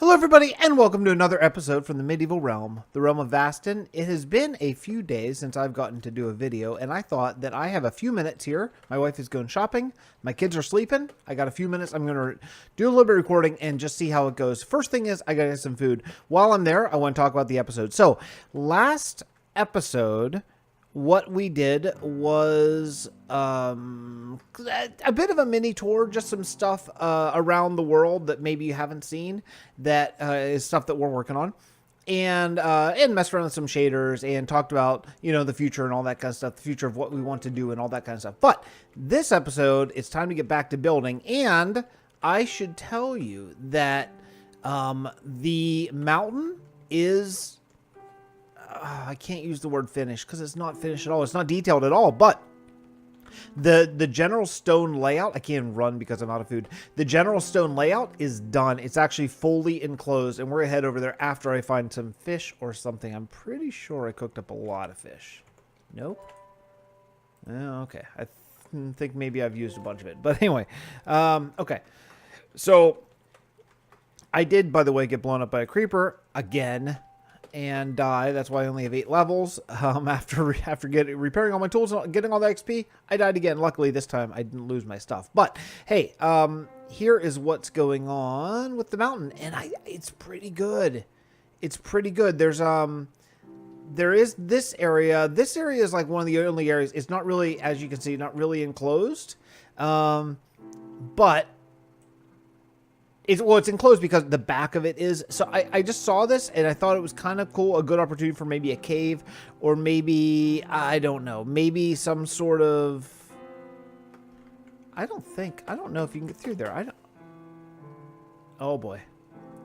Hello everybody and welcome to another episode from the medieval realm, the realm of Vasten. It has been a few days since I've gotten to do a video and I thought that I have a few minutes here. My wife is going shopping, my kids are sleeping, I got a few minutes, I'm going to do a little bit of recording and just see how it goes. First thing is I got to get some food. While I'm there, I want to talk about the episode. So last episode, what we did was a bit of a mini tour, just some stuff around the world that maybe you haven't seen that is stuff that we're working on. And messed around with some shaders and talked about, you know, the future and all that kind of stuff, the future of what we want to do and all that kind of stuff. But this episode, it's time to get back to building. And I should tell you that the mountain is... I can't use the word finished because it's not finished at all. It's not detailed at all, but the general stone layout, I can't even run because I'm out of food. The general stone layout is done. It's actually fully enclosed, and we're going to head over there after I find some fish or something. I'm pretty sure I cooked up a lot of fish. Nope. Oh, okay. I think maybe I've used a bunch of it. But anyway, okay. So I did, by the way, get blown up by a creeper again and die. That's why I only have 8 levels. After repairing all my tools and getting all the XP, I died again. Luckily, this time I didn't lose my stuff. But hey, here is what's going on with the mountain, and it's pretty good. It's pretty good. There is this area. This area is like one of the only areas. It's not really, as you can see, not really enclosed, but it's enclosed because the back of it is. So I just saw this and I thought it was kind of cool, a good opportunity for maybe a cave or maybe, I don't know, maybe some sort of, I don't know if you can get through there. Oh boy,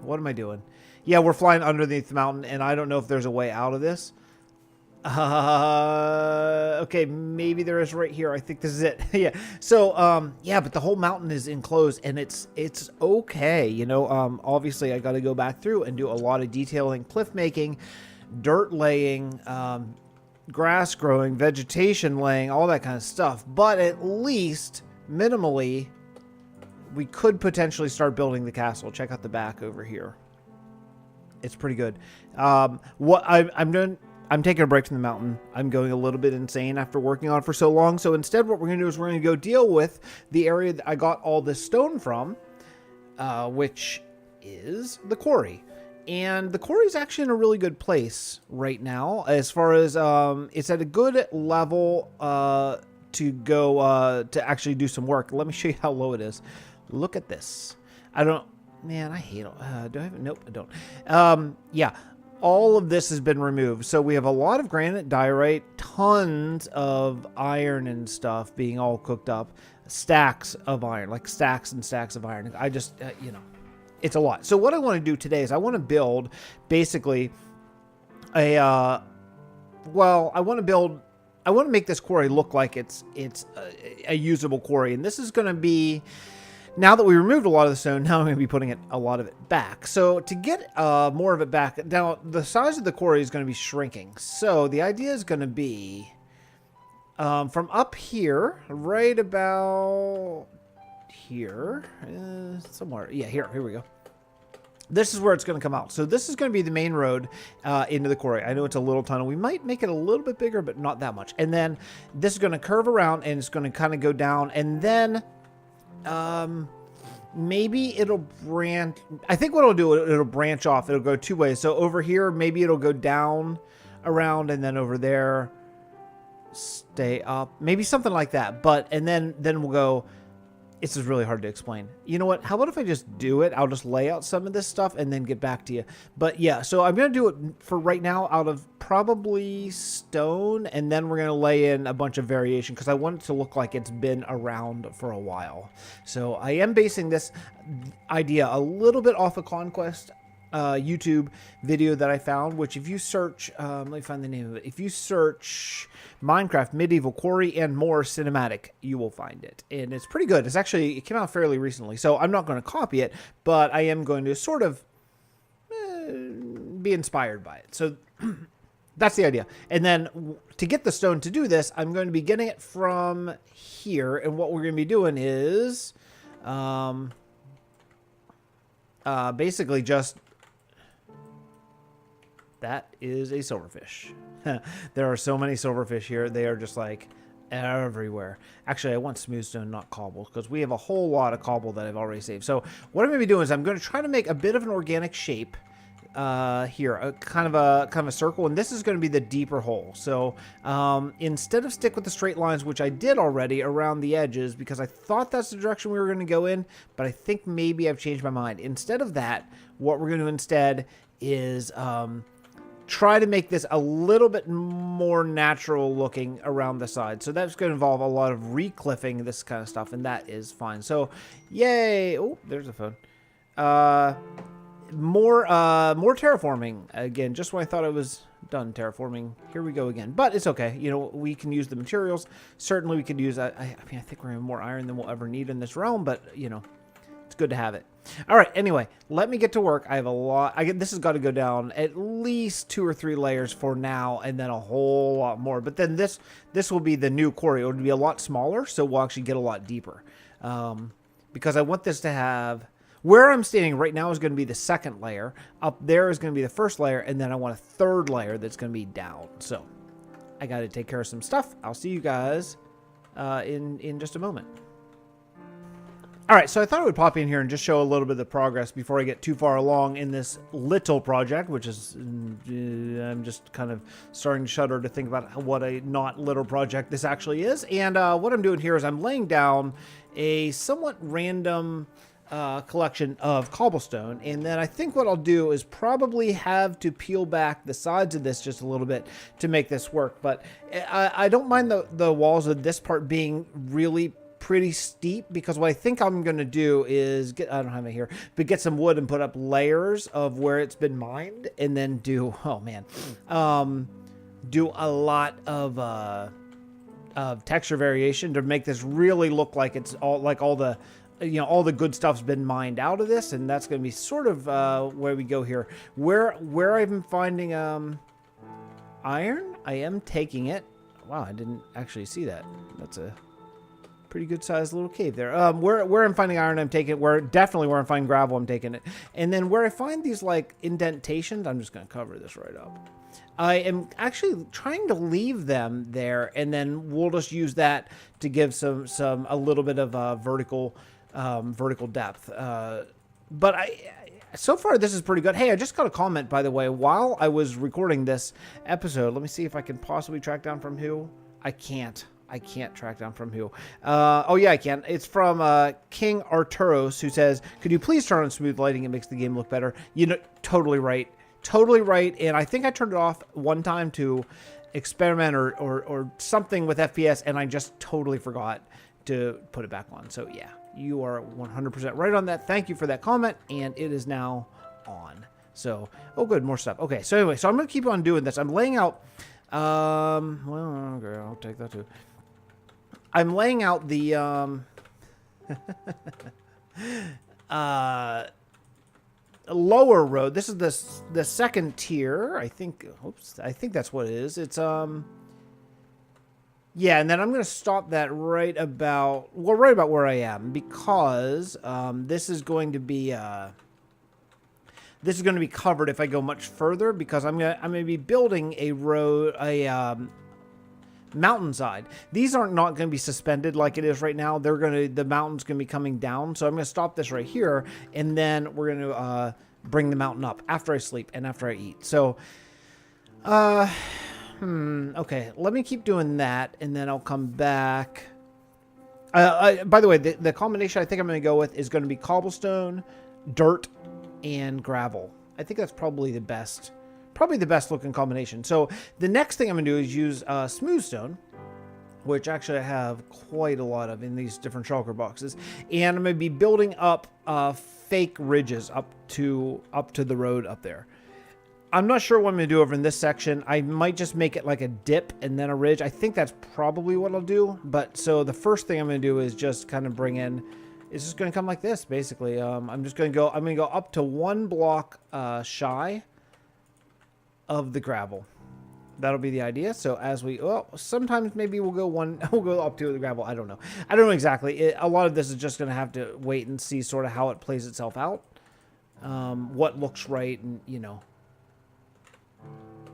what am I doing? Yeah, we're flying underneath the mountain and I don't know if there's a way out of this. Okay, maybe there is right here. I think this is it. Yeah. So, yeah, but the whole mountain is enclosed and it's okay. You know, obviously I got to go back through and do a lot of detailing, cliff making, dirt laying, grass growing, vegetation laying, all that kind of stuff. But at least minimally, we could potentially start building the castle. Check out the back over here. It's pretty good. What I'm doing, I'm taking a break from the mountain. I'm going a little bit insane after working on it for so long. So instead, what we're going to do is we're going to go deal with the area that I got all this stone from, which is the quarry. And the quarry is actually in a really good place right now, as far as it's at a good level to go to actually do some work. Let me show you how low it is. Look at this. Man, I hate it. Do I have it? Nope, I don't. Yeah. All of this has been removed. So we have a lot of granite diorite, tons of iron and stuff being all cooked up, stacks of iron, like stacks and stacks of iron. I just, you know, it's a lot. So what I want to do today is I want to build basically I want to make this quarry look like it's a usable quarry. And this is going to be, now that we removed a lot of the stone, now I'm going to be putting a lot of it back. So to get more of it back, now the size of the quarry is going to be shrinking. So the idea is going to be from up here, right about here, somewhere. Yeah, here we go. This is where it's going to come out. So this is going to be the main road into the quarry. I know it's a little tunnel. We might make it a little bit bigger, but not that much. And then this is going to curve around and it's going to kind of go down. And then maybe it'll branch. I think what it'll do, it'll branch off. It'll go 2 ways. So over here, maybe it'll go down around and then over there stay up, maybe something like that. But, and then we'll go, this is really hard to explain. You know what? How about if I just do it? I'll just lay out some of this stuff and then get back to you. But yeah, so I'm going to do it for right now out of probably stone. And then we're going to lay in a bunch of variation because I want it to look like it's been around for a while. So I am basing this idea a little bit off of Conquest YouTube video that I found, which if you search, let me find the name of it. If you search Minecraft Medieval Quarry and More Cinematic, you will find it. And it's pretty good. It came out fairly recently, so I'm not going to copy it, but I am going to sort of be inspired by it. So that's the idea. And then to get the stone to do this, I'm going to be getting it from here. And what we're going to be doing is basically just... That is a silverfish. There are so many silverfish here. They are just like everywhere. Actually, I want smooth stone, not cobble, because we have a whole lot of cobble that I've already saved. So what I'm going to be doing is I'm going to try to make a bit of an organic shape here, a kind of a circle, and this is going to be the deeper hole. So instead of stick with the straight lines, which I did already around the edges, because I thought that's the direction we were going to go in, but I think maybe I've changed my mind. Instead of that, what we're going to do instead is try to make this a little bit more natural looking around the side. So that's going to involve a lot of recliffing, this kind of stuff, and that is fine. So yay. Oh, there's a phone. More terraforming again, just when I thought I was done terraforming. Here we go again, but it's okay. You know, we can use the materials. Certainly we could use I mean, I think we're going to have more iron than we'll ever need in this realm, but you know, it's good to have it. All right, anyway, let me get to work. I have a lot. This has got to go down at least 2 or 3 layers for now, and then a whole lot more. But then this will be the new quarry. It would be a lot smaller, so we'll actually get a lot deeper. Because I want this to have... Where I'm standing right now is going to be the second layer. Up there is going to be the first layer, and then I want a third layer that's going to be down. So I got to take care of some stuff. I'll see you guys in just a moment. All right, so I thought I would pop in here and just show a little bit of the progress before I get too far along in this little project, which is, I'm just kind of starting to shudder to think about what a not little project this actually is. And what I'm doing here is I'm laying down a somewhat random collection of cobblestone, and then I think what I'll do is probably have to peel back the sides of this just a little bit to make this work. But I don't mind the walls of this part being really pretty steep, because what I think I'm going to do is I don't have it here, but get some wood and put up layers of where it's been mined, and then do, oh man, do a lot of texture variation to make this really look like it's all the, you know, all the good stuff's been mined out of this. And that's going to be sort of where we go here. Where I'm finding iron, I am taking it. Wow, I didn't actually see that. That's a pretty good sized little cave there. Where I'm finding iron, I'm taking it. Definitely where I'm finding gravel, I'm taking it. And then where I find these like indentations, I'm just going to cover this right up. I am actually trying to leave them there, and then we'll just use that to give a little bit of vertical depth. But so far this is pretty good. Hey, I just got a comment, by the way, while I was recording this episode. Let me see if I can possibly track down from who. I can't track down from who. Oh yeah, I can. It's from King Arturos, who says, "Could you please turn on smooth lighting? It makes the game look better." You know, totally right. Totally right. And I think I turned it off one time to experiment or something with FPS, and I just totally forgot to put it back on. So yeah, you are 100% right on that. Thank you for that comment, and it is now on. So, oh good, more stuff. Okay, so anyway, so I'm going to keep on doing this. I'm laying out, well, okay, I'll take that too. I'm laying out the lower road. This is the second tier, I think. Oops, I think that's what it is. It's yeah, and then I'm going to stop that right about where I am, because this is going to be covered if I go much further, because I'm going to be building a road, mountainside. These aren't not going to be suspended like it is right now. The mountain's going to be coming down. So I'm going to stop this right here, and then we're going to bring the mountain up after I sleep and after I eat. So okay, let me keep doing that, and then I'll come back. By the way, the combination I think I'm going to go with is going to be cobblestone, dirt, and gravel. I think that's probably the best looking combination. So the next thing I'm going to do is use smooth stone, which actually I have quite a lot of in these different shulker boxes, and I'm going to be building up fake ridges up to the road up there. I'm not sure what I'm going to do over in this section. I might just make it like a dip and then a ridge. I think that's probably what I'll do. But so the first thing I'm going to do is just kind of bring in, it's just going to come like this, basically. I'm going to go up to 1 block shy of the gravel. That'll be the idea. So as sometimes maybe we'll go up to the gravel. I don't know exactly. A lot of this is just going to have to wait and see sort of how it plays itself out. what looks right, and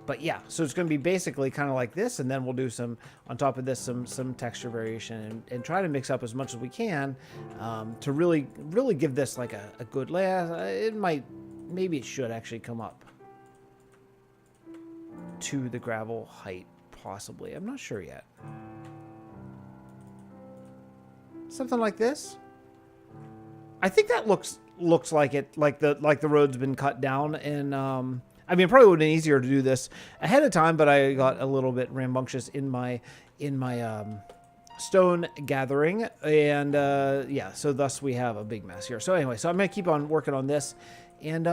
but yeah, so it's going to be basically kind of like this, and then we'll do some, on top of this, some texture variation, and try to mix up as much as we can to really give this like a good layout. Maybe it should actually come up to the gravel height, possibly. I'm not sure yet. Something like this. I think that looks like it, like the road's been cut down, and I mean, it probably would have been easier to do this ahead of time, but I got a little bit rambunctious in my stone gathering, and yeah, so thus we have a big mess here. So anyway, so I'm gonna keep on working on this, and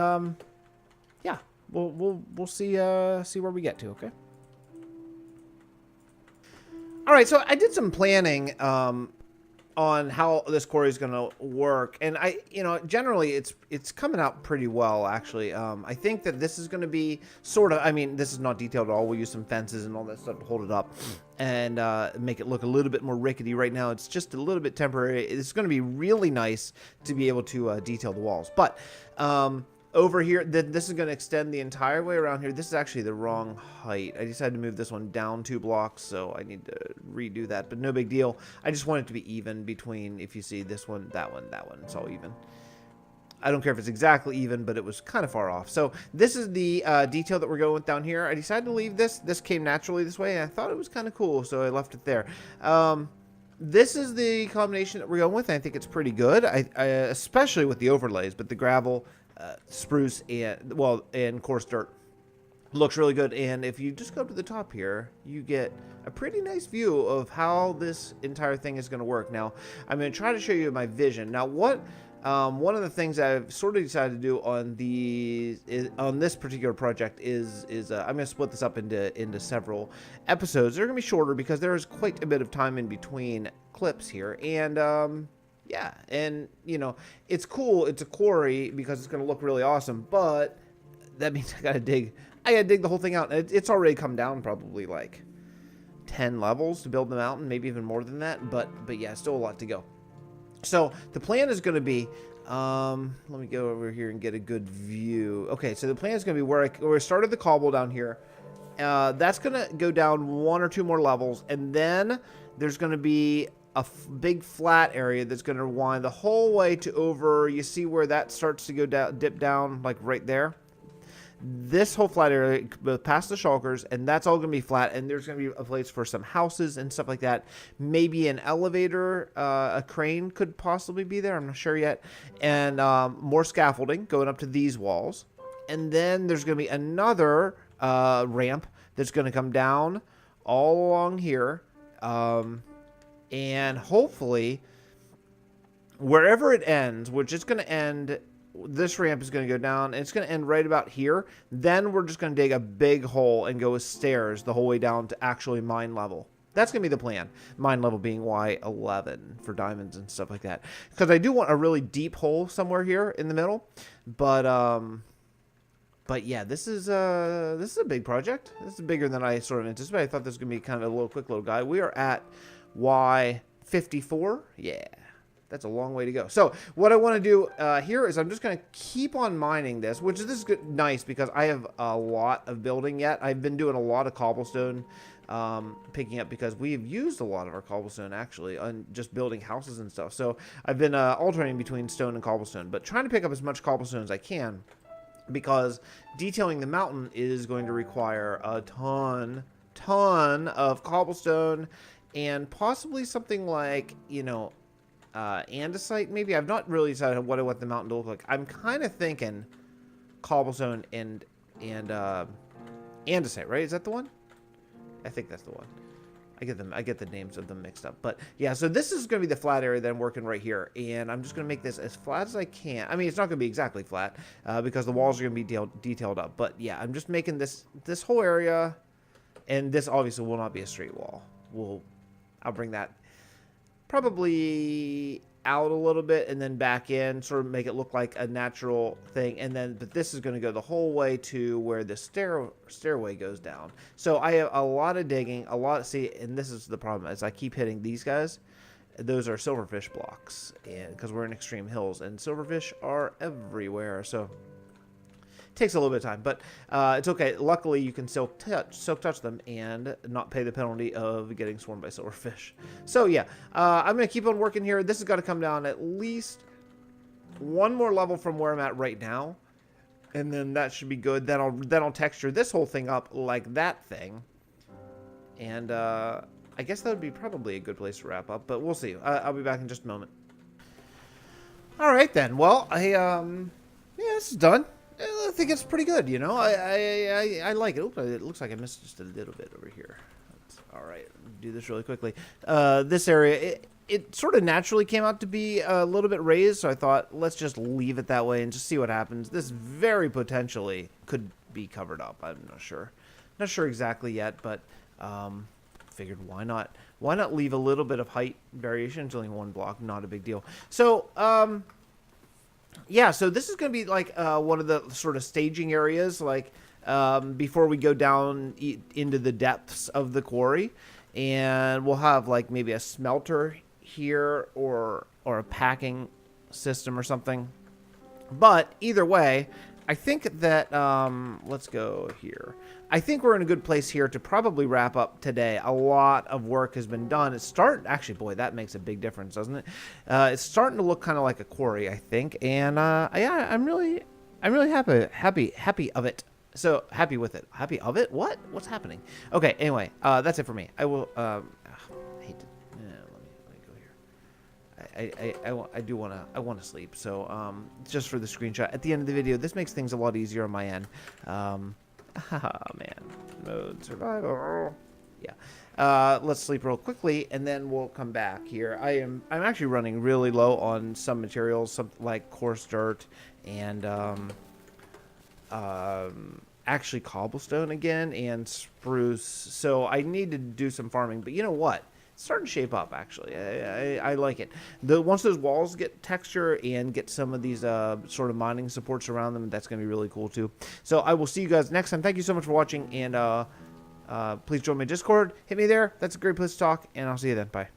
yeah, we'll see where we get to. Okay. All right, so I did some planning on how this quarry is going to work, and generally it's coming out pretty well, actually. I think that this is going to be sort of, I mean, this is not detailed at all. We'll use some fences and all that stuff to hold it up and make it look a little bit more rickety. Right now it's just a little bit temporary. It's going to be really nice to be able to detail the walls, but over here, this is going to extend the entire way around here. This is actually the wrong height. I decided to move this one down 2 blocks, so I need to redo that, but no big deal. I just want it to be even between, if you see this one, that one, that one. It's all even. I don't care if it's exactly even, but it was kind of far off. So this is the detail that we're going with down here. I decided to leave this. This came naturally this way, and I thought it was kind of cool, so I left it there. This is the combination that we're going with. I think it's pretty good, especially with the overlays, but the gravel, spruce, and coarse dirt looks really good. And if you just go up to the top here, you get a pretty nice view of how this entire thing is going to work. Now, I'm going to try to show you my vision. Now, one of the things I've sort of decided to do on this particular project is I'm going to split this up into several episodes. They're going to be shorter because there is quite a bit of time in between clips here, and yeah, and it's cool. It's a quarry because it's going to look really awesome, but that means I gotta dig the whole thing out. It's already come down probably like 10 levels to build the mountain, maybe even more than that, but yeah, still a lot to go. So the plan is going to be, let me go over here and get a good view. Okay, so the plan is going to be where I started the cobble down here. That's going to go down 1 or 2 more levels, and then there's going to be a big flat area that's going to wind the whole way to over. You see where that starts to go down, dip down, like right there. This whole flat area past the shulkers, and that's all going to be flat, and there's going to be a place for some houses and stuff like that. Maybe an elevator, a crane could possibly be there. I'm not sure yet. And more scaffolding going up to these walls. And then there's going to be another ramp that's going to come down all along here. And hopefully, wherever it ends, which is going to end, this ramp is going to go down, and it's going to end right about here. Then we're just going to dig a big hole and go with stairs the whole way down to actually mine level. That's going to be the plan. Mine level being Y11 for diamonds and stuff like that. Because I do want a really deep hole somewhere here in the middle. But yeah, this is a big project. This is bigger than I sort of anticipated. I thought this was going to be kind of a quick little guy. We are at Y54. Yeah, that's a long way to go. So what I want to do here is I'm just going to keep on mining this, which is nice because I have a lot of building yet. I've been doing a lot of cobblestone picking up because we've used a lot of our cobblestone actually on just building houses and stuff. So I've been alternating between stone and cobblestone, but trying to pick up as much cobblestone as I can because detailing the mountain is going to require a ton of cobblestone and possibly something like, andesite maybe. I've not really decided what I want the mountain to look like. I'm kind of thinking cobblestone and andesite, right? Is that the one? I think that's the one. I get the names of them mixed up. But yeah, so this is going to be the flat area that I'm working right here, and I'm just going to make this as flat as I can. I mean, it's not going to be exactly flat because the walls are going to be detailed up. But yeah, I'm just making this whole area, and this obviously will not be a straight wall. I'll bring that probably out a little bit and then back in, sort of make it look like a natural thing. And then, but this is going to go the whole way to where the stairway goes down. So I have a lot of digging, and this is the problem, is I keep hitting these guys. those are silverfish blocks, and because we're in extreme hills, and silverfish are everywhere, so it takes a little bit of time, but it's okay. Luckily, you can silk touch them and not pay the penalty of getting swarmed by silverfish. So yeah, I'm gonna keep on working here. This has got to come down at least one more level from where I'm at right now, and then that should be good. Then I'll texture this whole thing up like that thing, and I guess that would be probably a good place to wrap up. But we'll see. I'll be back in just a moment. All right then. Well, yeah, this is done. I think it's pretty good. You know, I like it. Oops, it looks like I missed just a little bit over here. All right, do this really quickly. This area, it sort of naturally came out to be a little bit raised, so I thought, let's just leave it that way and just see what happens. This very potentially could be covered up. I'm not sure. Not sure exactly yet, but figured why not? Why not leave a little bit of height variation? It's only one block, not a big deal. So, yeah, so this is going to be like one of the sort of staging areas, like before we go down into the depths of the quarry, and we'll have like maybe a smelter here or a packing system or something. But either way, I think that let's go here. I think we're in a good place here to probably wrap up today. A lot of work has been done. It's actually, boy, that makes a big difference, doesn't it? It's starting to look kind of like a quarry, I think, and yeah, I'm really happy of it. So happy with it. Happy of it? What's happening? Okay. Anyway, that's it for me. I will. I hate to. Let me go here. I do want to sleep. So just for the screenshot at the end of the video, this makes things a lot easier on my end. Man, mode survival. Yeah. Let's sleep real quickly, and then we'll come back here. I'm actually running really low on some materials, something like coarse dirt and actually cobblestone again and spruce. So I need to do some farming. But you know what? It's starting to shape up, actually. I like it. Once those walls get texture and get some of these sort of mining supports around them, that's going to be really cool, too. So I will see you guys next time. Thank you so much for watching, and please join my Discord. Hit me there. That's a great place to talk, and I'll see you then. Bye.